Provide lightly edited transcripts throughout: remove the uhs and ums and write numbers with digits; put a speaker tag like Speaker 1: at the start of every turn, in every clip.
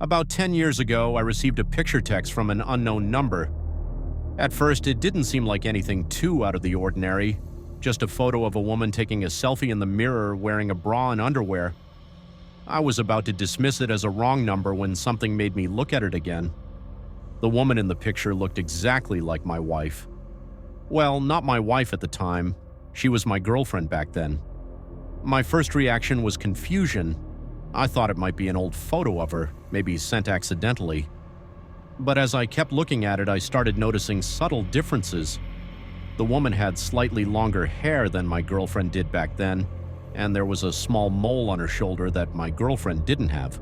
Speaker 1: About 10 years ago, I received a picture text from an unknown number. At first, it didn't seem like anything too out of the ordinary, just a photo of a woman taking a selfie in the mirror wearing a bra and underwear. I was about to dismiss it as a wrong number when something made me look at it again. The woman in the picture looked exactly like my wife. Well, not my wife at the time. She was my girlfriend back then. My first reaction was confusion. I thought it might be an old photo of her, maybe sent accidentally. But as I kept looking at it, I started noticing subtle differences. The woman had slightly longer hair than my girlfriend did back then, and there was a small mole on her shoulder that my girlfriend didn't have.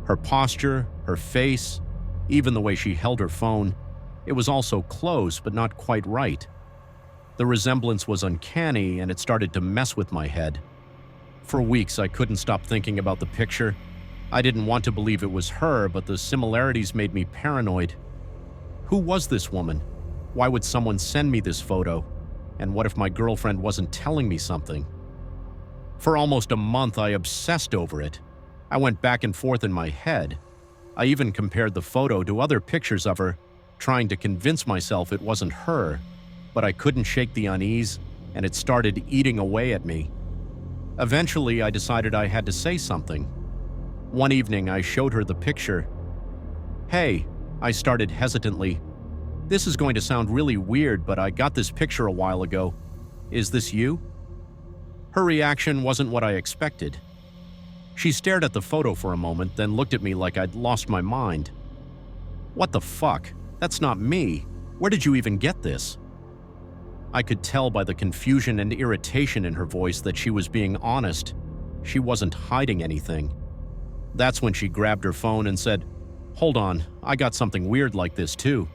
Speaker 1: Her posture, her face, even the way she held her phone, it was all so close but not quite right. The resemblance was uncanny, and it started to mess with my head. For weeks, I couldn't stop thinking about the picture. I didn't want to believe it was her, but the similarities made me paranoid. Who was this woman? Why would someone send me this photo? And what if my girlfriend wasn't telling me something? For almost a month, I obsessed over it. I went back and forth in my head. I even compared the photo to other pictures of her, trying to convince myself it wasn't her. But I couldn't shake the unease, and it started eating away at me. Eventually, I decided I had to say something. One evening, I showed her the picture. "Hey," I started hesitantly. "This is going to sound really weird, but I got this picture a while ago. Is this you?" Her reaction wasn't what I expected. She stared at the photo for a moment, then looked at me like I'd lost my mind. "What the fuck? That's not me. Where did you even get this?" I could tell by the confusion and irritation in her voice that she was being honest. She wasn't hiding anything. That's when she grabbed her phone and said, "Hold on, I got something weird like this too."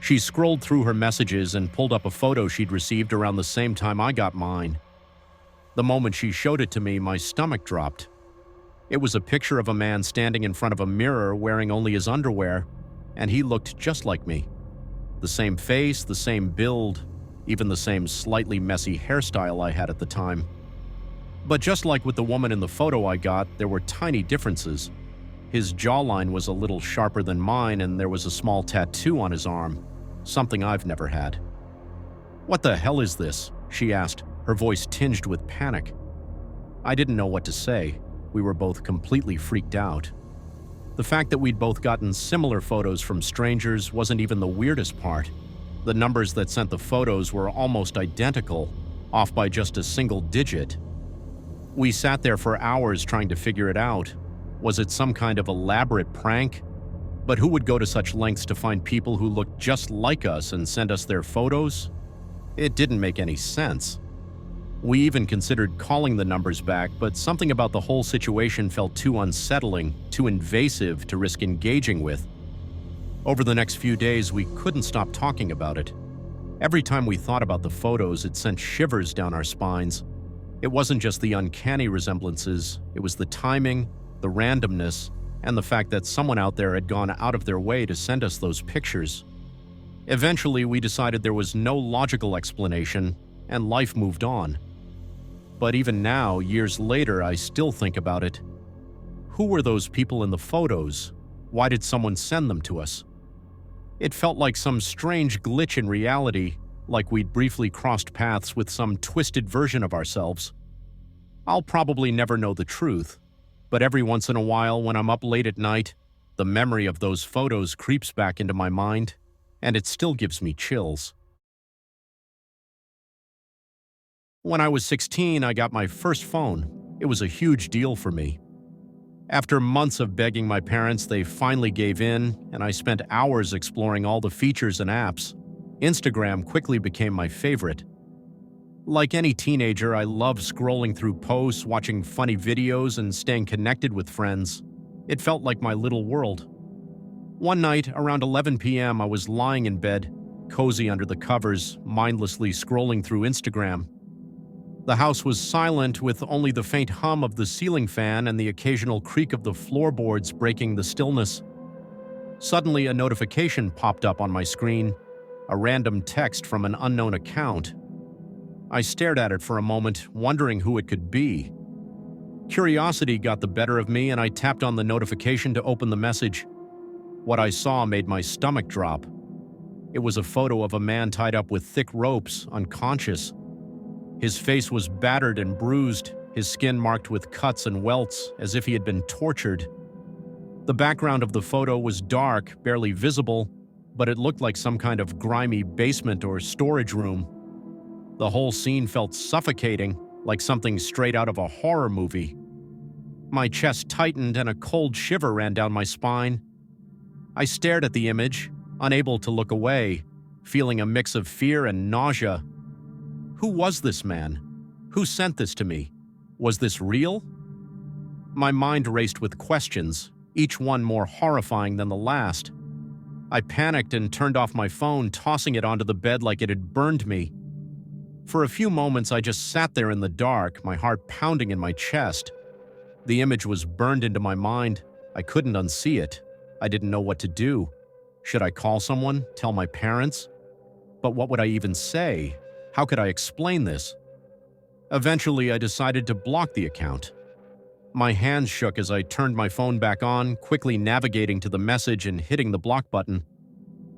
Speaker 1: She scrolled through her messages and pulled up a photo she'd received around the same time I got mine. The moment she showed it to me, my stomach dropped. It was a picture of a man standing in front of a mirror wearing only his underwear, and he looked just like me. The same face, the same build, even the same slightly messy hairstyle I had at the time. But just like with the woman in the photo I got, there were tiny differences. His jawline was a little sharper than mine, and there was a small tattoo on his arm, something I've never had. "What the hell is this?" she asked, her voice tinged with panic. I didn't know what to say. We were both completely freaked out. The fact that we'd both gotten similar photos from strangers wasn't even the weirdest part. The numbers that sent the photos were almost identical, off by just a single digit. We sat there for hours trying to figure it out. Was it some kind of elaborate prank? But who would go to such lengths to find people who looked just like us and send us their photos? It didn't make any sense. We even considered calling the numbers back, but something about the whole situation felt too unsettling, too invasive to risk engaging with. Over the next few days, we couldn't stop talking about it. Every time we thought about the photos, it sent shivers down our spines. It wasn't just the uncanny resemblances, it was the timing, the randomness, and the fact that someone out there had gone out of their way to send us those pictures. Eventually, we decided there was no logical explanation, and life moved on. But even now, years later, I still think about it. Who were those people in the photos? Why did someone send them to us? It felt like some strange glitch in reality, like we'd briefly crossed paths with some twisted version of ourselves. I'll probably never know the truth, but every once in a while when I'm up late at night, the memory of those photos creeps back into my mind, and it still gives me chills. When I was 16, I got my first phone. It was a huge deal for me. After months of begging my parents, they finally gave in, and I spent hours exploring all the features and apps. Instagram quickly became my favorite. Like any teenager, I loved scrolling through posts, watching funny videos, and staying connected with friends. It felt like my little world. One night, around 11 p.m., I was lying in bed, cozy under the covers, mindlessly scrolling through Instagram. The house was silent, with only the faint hum of the ceiling fan and the occasional creak of the floorboards breaking the stillness. Suddenly, a notification popped up on my screen, a random text from an unknown account. I stared at it for a moment, wondering who it could be. Curiosity got the better of me and I tapped on the notification to open the message. What I saw made my stomach drop. It was a photo of a man tied up with thick ropes, unconscious. His face was battered and bruised, his skin marked with cuts and welts, as if he had been tortured. The background of the photo was dark, barely visible, but it looked like some kind of grimy basement or storage room. The whole scene felt suffocating, like something straight out of a horror movie. My chest tightened and a cold shiver ran down my spine. I stared at the image, unable to look away, feeling a mix of fear and nausea. Who was this man? Who sent this to me? Was this real? My mind raced with questions, each one more horrifying than the last. I panicked and turned off my phone, tossing it onto the bed like it had burned me. For a few moments, I just sat there in the dark, my heart pounding in my chest. The image was burned into my mind. I couldn't unsee it. I didn't know what to do. Should I call someone? Tell my parents? But what would I even say? How could I explain this? Eventually, I decided to block the account. My hands shook as I turned my phone back on, quickly navigating to the message and hitting the block button.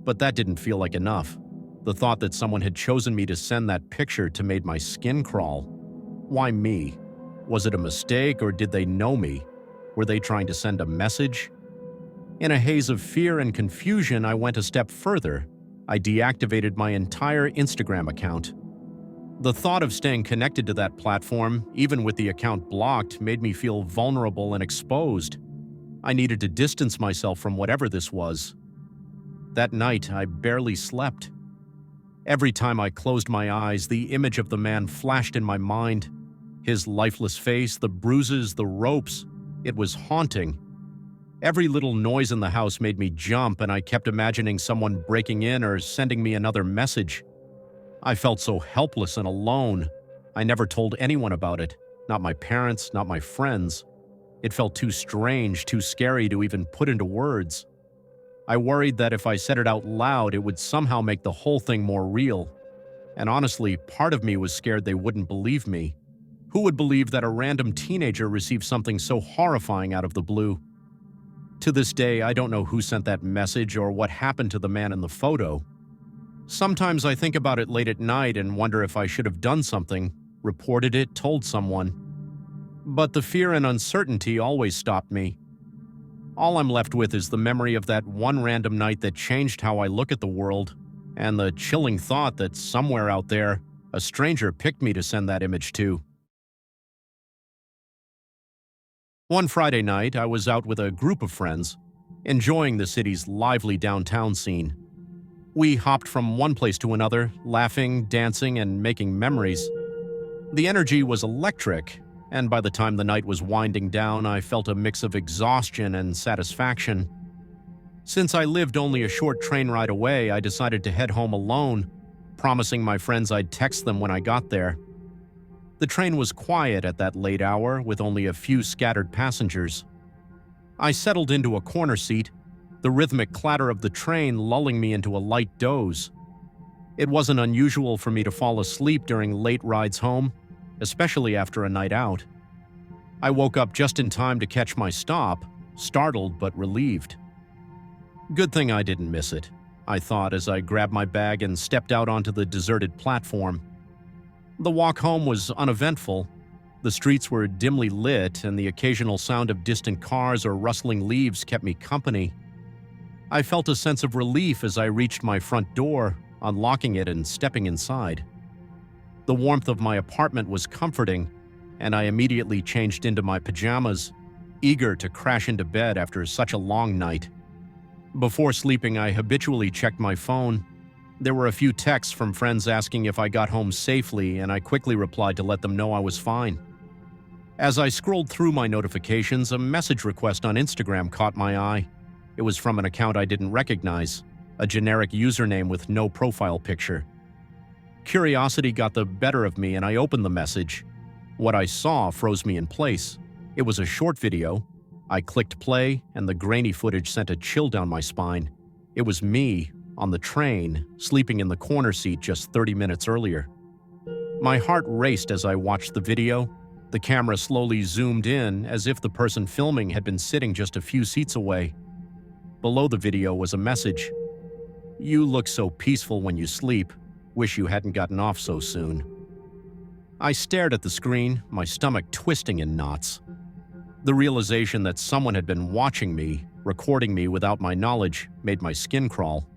Speaker 1: But that didn't feel like enough. The thought that someone had chosen me to send that picture to made my skin crawl. Why me? Was it a mistake or did they know me? Were they trying to send a message? In a haze of fear and confusion, I went a step further. I deactivated my entire Instagram account. The thought of staying connected to that platform, even with the account blocked, made me feel vulnerable and exposed. I needed to distance myself from whatever this was. That night, I barely slept. Every time I closed my eyes, the image of the man flashed in my mind. His lifeless face, the bruises, the ropes. It was haunting. Every little noise in the house made me jump, and I kept imagining someone breaking in or sending me another message. I felt so helpless and alone. I never told anyone about it. Not my parents, not my friends. It felt too strange, too scary to even put into words. I worried that if I said it out loud, it would somehow make the whole thing more real. And honestly, part of me was scared they wouldn't believe me. Who would believe that a random teenager received something so horrifying out of the blue? To this day, I don't know who sent that message or what happened to the man in the photo. Sometimes I think about it late at night and wonder if I should have done something, reported it, told someone. But the fear and uncertainty always stopped me. All I'm left with is the memory of that one random night that changed how I look at the world, and the chilling thought that somewhere out there, a stranger picked me to send that image to. One Friday night, I was out with a group of friends, enjoying the city's lively downtown scene. We hopped from one place to another, laughing, dancing, and making memories. The energy was electric, and by the time the night was winding down, I felt a mix of exhaustion and satisfaction. Since I lived only a short train ride away, I decided to head home alone, promising my friends I'd text them when I got there. The train was quiet at that late hour, with only a few scattered passengers. I settled into a corner seat, the rhythmic clatter of the train lulling me into a light doze. It wasn't unusual for me to fall asleep during late rides home, especially after a night out. I woke up just in time to catch my stop, startled but relieved. Good thing I didn't miss it, I thought as I grabbed my bag and stepped out onto the deserted platform. The walk home was uneventful. The streets were dimly lit, and the occasional sound of distant cars or rustling leaves kept me company. I felt a sense of relief as I reached my front door, unlocking it and stepping inside. The warmth of my apartment was comforting, and I immediately changed into my pajamas, eager to crash into bed after such a long night. Before sleeping, I habitually checked my phone. There were a few texts from friends asking if I got home safely, and I quickly replied to let them know I was fine. As I scrolled through my notifications, a message request on Instagram caught my eye. It was from an account I didn't recognize, a generic username with no profile picture. Curiosity got the better of me and I opened the message. What I saw froze me in place. It was a short video. I clicked play and the grainy footage sent a chill down my spine. It was me, on the train, sleeping in the corner seat just 30 minutes earlier. My heart raced as I watched the video. The camera slowly zoomed in as if the person filming had been sitting just a few seats away. Below the video was a message. "You look so peaceful when you sleep. Wish you hadn't gotten off so soon." I stared at the screen, my stomach twisting in knots. The realization that someone had been watching me, recording me without my knowledge, made my skin crawl.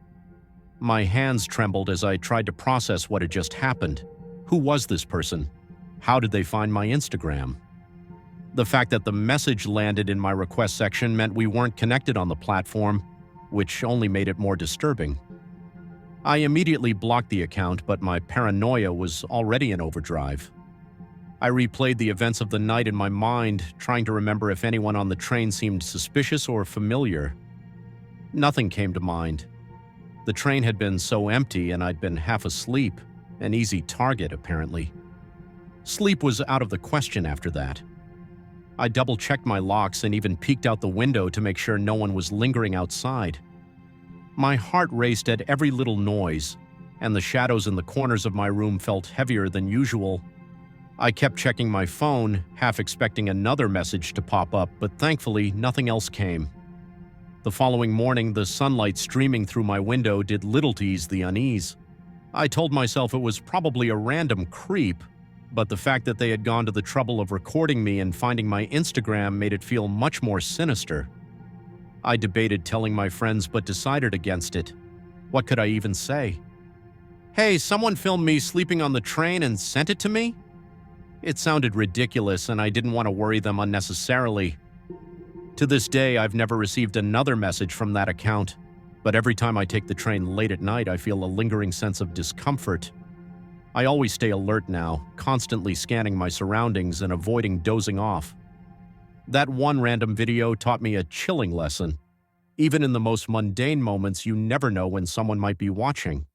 Speaker 1: My hands trembled as I tried to process what had just happened. Who was this person? How did they find my Instagram? The fact that the message landed in my request section meant we weren't connected on the platform, which only made it more disturbing. I immediately blocked the account, but my paranoia was already in overdrive. I replayed the events of the night in my mind, trying to remember if anyone on the train seemed suspicious or familiar. Nothing came to mind. The train had been so empty and I'd been half asleep, an easy target apparently. Sleep was out of the question after that. I double-checked my locks and even peeked out the window to make sure no one was lingering outside. My heart raced at every little noise, and the shadows in the corners of my room felt heavier than usual. I kept checking my phone, half expecting another message to pop up, but thankfully nothing else came. The following morning, the sunlight streaming through my window did little to ease the unease. I told myself it was probably a random creep, but the fact that they had gone to the trouble of recording me and finding my Instagram made it feel much more sinister. I debated telling my friends but decided against it. What could I even say? "Hey, someone filmed me sleeping on the train and sent it to me?" It sounded ridiculous and I didn't want to worry them unnecessarily. To this day, I've never received another message from that account, but every time I take the train late at night, I feel a lingering sense of discomfort. I always stay alert now, constantly scanning my surroundings and avoiding dozing off. That one random video taught me a chilling lesson. Even in the most mundane moments, you never know when someone might be watching.